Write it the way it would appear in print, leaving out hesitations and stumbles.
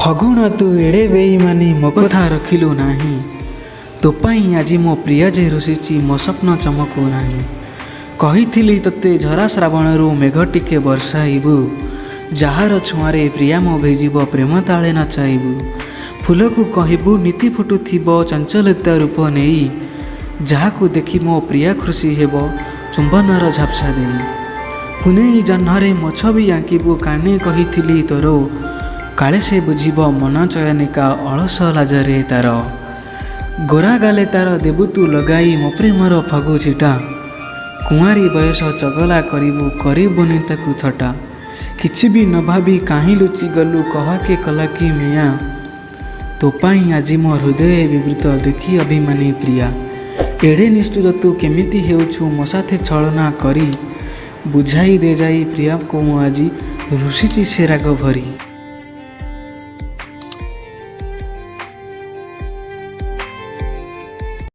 ଫଗୁଣ ତୁ ଏଡ଼େ ବେଇମାନି ମୋ କଥା ରଖିଲୁ ନାହିଁ। ତୋ ପାଇଁ ଆଜି ମୋ ପ୍ରିୟା ଯେ ରୁଷିଛି ମୋ ସ୍ୱପ୍ନ ଚମକୁ ନାହିଁ। କହିଥିଲି ତୋତେ ଝରା ଶ୍ରାବଣରୁ ମେଘ ଟିକେ ବର୍ଷାଇବୁ, ଯାହାର ଛୁଆଁରେ ପ୍ରିୟା ମୋ ଭିଜିବ ପ୍ରେମ ତାଳେ ନଚାଇବୁ। ଫୁଲକୁ କହିବୁ ନୀତି ଫୁଟୁଥିବ ଚଞ୍ଚଲତା ରୂପ ନେଇ, ଯାହାକୁ ଦେଖି ମୋ ପ୍ରିୟା ଖୁସି ହେବ ଚୁମ୍ବନର ଝାପ୍ସା ଦେଇ। ପୁନେଇ ଜହ୍ନରେ ମୋ ଛବି ଆଙ୍କିବୁ କାନେ କହିଥିଲି ତୋର, କାଳେ ସେ ବୁଝିବ ମନ ଚୟନିକା ଅଳସ ଲାଜରେ ତାର। ଗୋରା ଗାଲେ ତାର ଦେବୁ ତୁ ଲଗାଇ ମୋ ପ୍ରେମର ଫଗୁ ଛିଟା, କୁଆଁରୀ ବୟସ ଚଗଲା କରିବୁନି ତାକୁ ଥଟା। କିଛି ବି ନ ଭାବି କାହିଁ ଲୁଚି ଗଲୁ କହକେ କଲା କି ମିଆଁ, ତୋ ପାଇଁ ଆଜି ମୋ ହୃଦୟ ବିବୃତ ଦେଖି ଅଭିମାନୀ ପ୍ରିୟା। ଏଡ଼େ ନିଷ୍ଠୁର ତୁ କେମିତି ହେଉଛୁ ମୋ ସାଥେ ଛଳନା କରି, ବୁଝାଇ ଦେ ଯାଇ ପ୍ରିୟାକୁ ମୁଁ ଆଜି ରୁଷିଛି ସେ ରାଗ ଭରି।